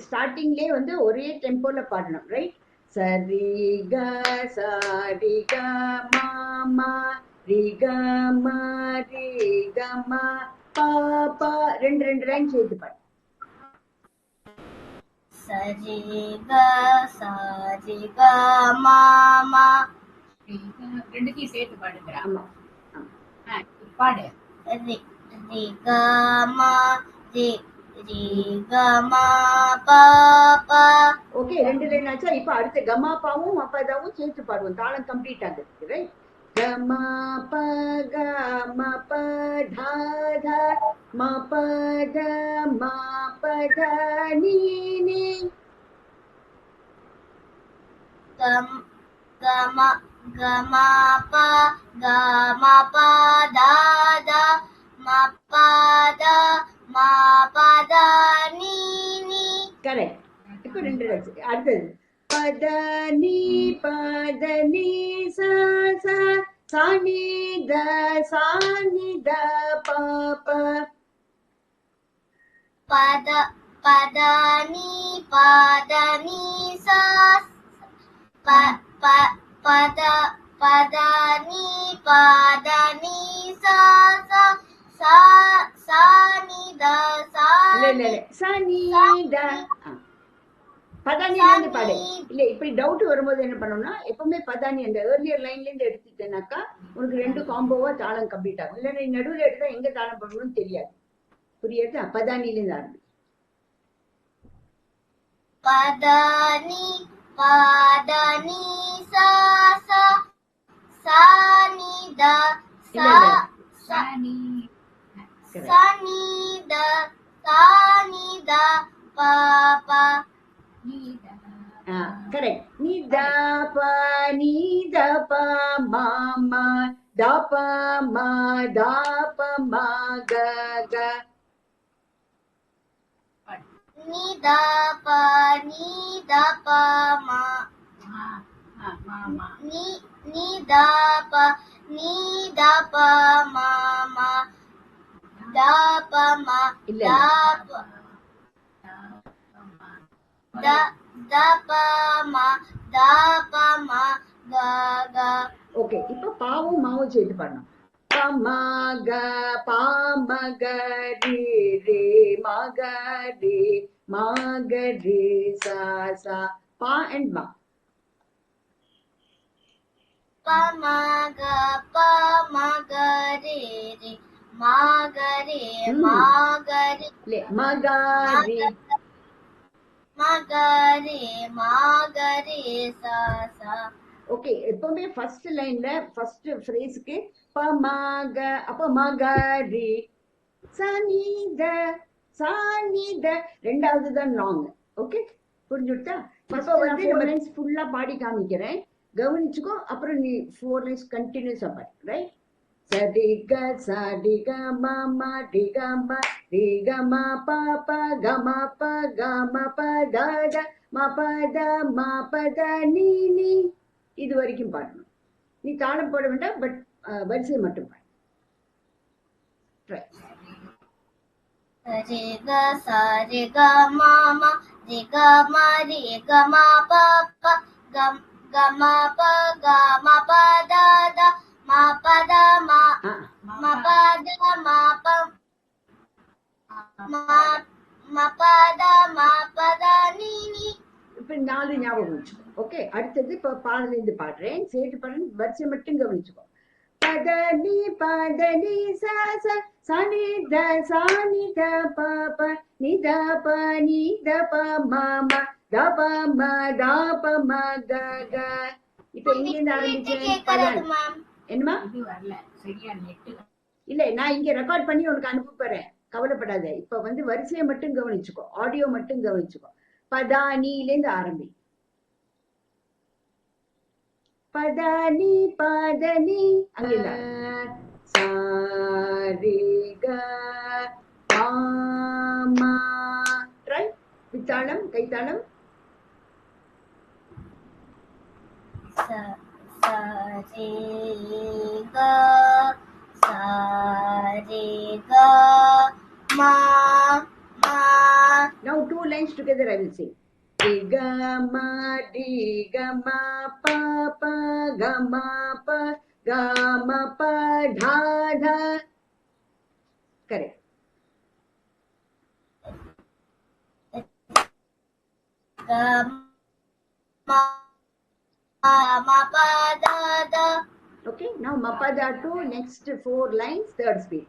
ஸ்டார்டிங்லயே வந்து ஒரே டெம்போல பாடணும், ரைட்? சரி க சரி க மாமா ரி க ம ரி க ம பா பா ரெண்டு ரெண்டு லைன் சேர்த்து பாடு. சரி க சரி க மாமா ரெண்டுத்தையும் சேர்த்து பாடுகிறா. ஆமா பாடு. ரி ரி க ம ரி ரி க ம பா பா. ஓகே, ரெண்டு லைன் ஆச்சா? இப்ப அடுத்து கமா பாவும் மப்பதாவும் சேர்த்து பாடுவோம். தாளம் கம்ப்ளீட் ஆகுது, ரைட்? கமா ப கம ப தா தா ம ப த ம ப த நீ நீ. கம கம ப கம ப தா தா ம ப த ம ப த நீ நீ. கரெக்ட். இப்ப ரெண்டு ஆச்சு. அடுத்தது பத நீ பத நீ சா சா சா நீ த சா நீ த ப ப. பத பத நீ சா ப ப பத பத நீ சா சா சா சா நீ த சா இல்ல சா நீ த. பதானில இருந்து பாடு. இல்ல இப்படி டவுட் வரும்போது என்ன பண்ணணும்னா, எப்பவுமே பதானி அந்த ஏர்லியர் லைன்ல இருந்து எடுத்துட்டேனாக்கா உனக்கு ரெண்டு காம்போவா தாளம் கம்ப்ளீட் ஆகும். இல்ல நீ நடுவில் எடுத்தா எங்க தாளம் பண்ணணும்னு தெரியாது. புரியுதா? பதானில இருந்து ஆரம்பி. பதானி சா சா சா நீ த சா சா நீ த சா நீ த ப ப. கரெக்ட். நீ த ப நீ த ப மா மா த ப மா த ப மா க க. நீ த ப மா நீ த ப மா மா த ப மா இல்ல த ப மா த ப மா க க. ஓகே, இப்போ பாவும் மாவும் சேர்த்து பாடணும். பமக பாமக ரி ரி மக ரி மக ரி சா சா. பா அண்ட் மா. பமக ரி ரி மக ரி மக ரி இல்ல மக ரி மக ரி சா சா. ஓகே, எப்பவுமே ஃபர்ஸ்ட் லைன்ல ஃபர்ஸ்ட் ஃப்ரேஸ்க்கு பமக அப்ப மகரி சனித சானித ரெண்டாவது தான் லாங். ஓகே, புரிஞ்சுட்டா? இப்ப வந்து நம்ம லைன்ஸ் ஃபுல்லா பாடி காமிக்கிறேன், கவனிச்சுக்கோ. அப்புறம் நீ 4 லைன்ஸ் கண்டினியூஸா பாடு, ரைட்? சடிக சடிக மம டிகம டிகம பப கம ப கம பத த ம பத ம பத நீ நீ. இது வரைக்கும் பாடணும். நீ தாளம் போட வேண்டாம், பட் வரிசையை மட்டும் பாடு. ரி க ச ரி க ம ம ரி க ம ரி க ம ப ப க ம ப க ம ப த த ம ப த ம ம ப த ம ப ம ப த ம ப த நீ நீ. இப்ப 4 ஞாபகம் வச்சுக்கோ. ஓகே, அடுத்தது இப்ப பாடல இருந்து பாடுறேன், சேர்த்து பாடுறேன், வரிசை மட்டும் கவனிச்சுக்கோ. பதனி பதனி சா சா சனி த சானி த ப ப நி த ப நி த ப ம ம த ப ம த ப ம க க. இப்ப எங்க இருந்து ஆரம்பிச்சேன்? பதன் என்னமா? இல்ல, நான் இங்க ரெக்கார்ட் பண்ணி உனக்கு அனுப்ப போறேன், கவலைப்படாத. இப்ப வந்து வரிசையை மட்டும் கவனிச்சுக்கோ, ஆடியோ மட்டும் கவனிச்சுக்கோ. பதானிலேருந்து ஆரம்பி. பதனி பதனி அங்க சாரிக மாமா. ட்ரை வித்தாளம் கைத்தாளம். சரிக சரிக மா மா lines together I will sing. Di ga ma di ga ma pa pa ga ma pa ga ma pa dha dha. Correct. Ga ma ma pa da da. Okay, now mapada to next 4 lines, third speed.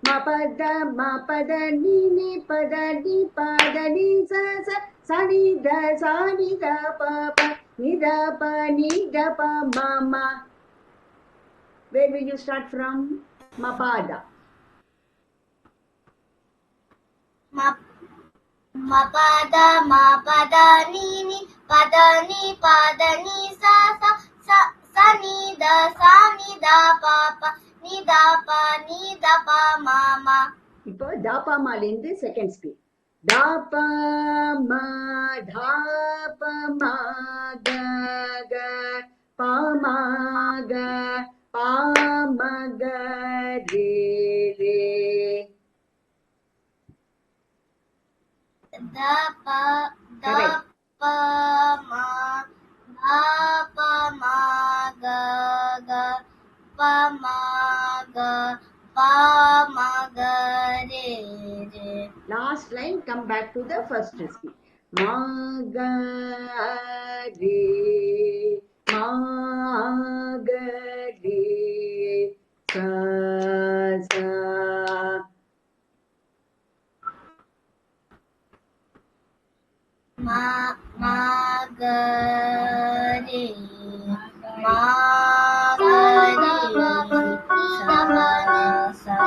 Mapada ni ni pada ni pada ni sa sa sa ni da pa pa ni da pa ma ma. Where will you start from? Mapada. Mapada ni ni pada ni sa sa sa sa ni da pa pa ni da pa ma ma. இப்போ தாப்பா மாலேந்து second speed. தாப்பா மா தாப்பா மா க க பா மா க பா ம க ரே ரே. Da pa ma ga ga pa ma ga re re. Last line, come back to the first speed. Ma ga re ma ga re sa sa. Ma ga re ma ga re sa sa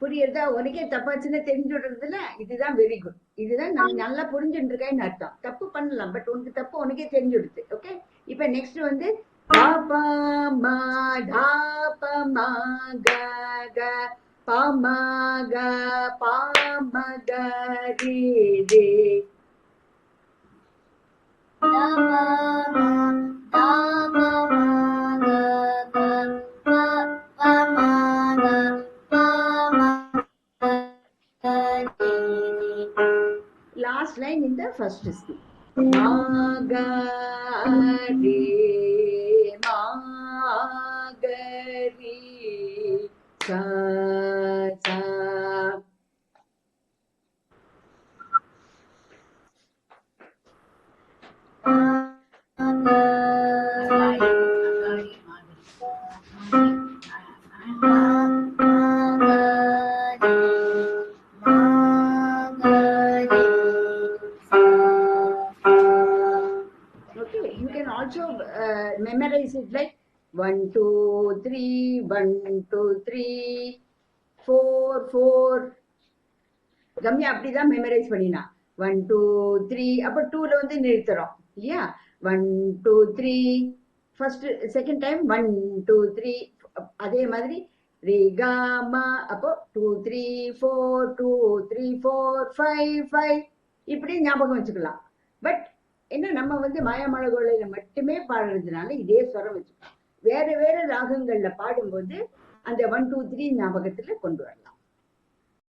புரியுறதா? உனக்கே தப்பாச்சுன்னு தெரிஞ்சு விடுறதுல இதுதான் very good. இதுதான் நம்ம நல்லா புரிஞ்சுட்டு இருக்கேன்னு அர்த்தம். தப்பு பண்ணலாம், பட் உனக்கு தப்பு உனக்கே தெரிஞ்சு விடுது. ஓகே, இப்ப நெக்ஸ்ட் வந்து தாபா மா தாபா மா க க பா மா க பா ம க ரே ரே. Last line in the first speed. Ma ga re ma ga re sa sa. Okay, you can also memorize it like 1 2 3 1 2 3 4 4. கம்யா அப்படிதான் மெமரைஸ் பண்ணினா 1 2 3 அப்ப 2ல வந்து நிறுத்துறோம் இல்லையா? 1 2 3 ஃபர்ஸ்ட் செகண்ட் டைம் 1 2 3. அதே மாதிரி ரே கா மா அப்போ 2 3 4 2 3 4 5 5 இப்படி ஞாபகம் வச்சுக்கலாம். பட் என்ன, நம்ம வந்து மாயாமழகோலையில மட்டுமே பாடுறதுனால இதே ஸ்வரம் வச்சுக்கலாம். வேற வேற ராகங்கள்ல பாடும்போது அந்த 1 2 3 ஞாபகத்துல கொண்டு வரலாம்.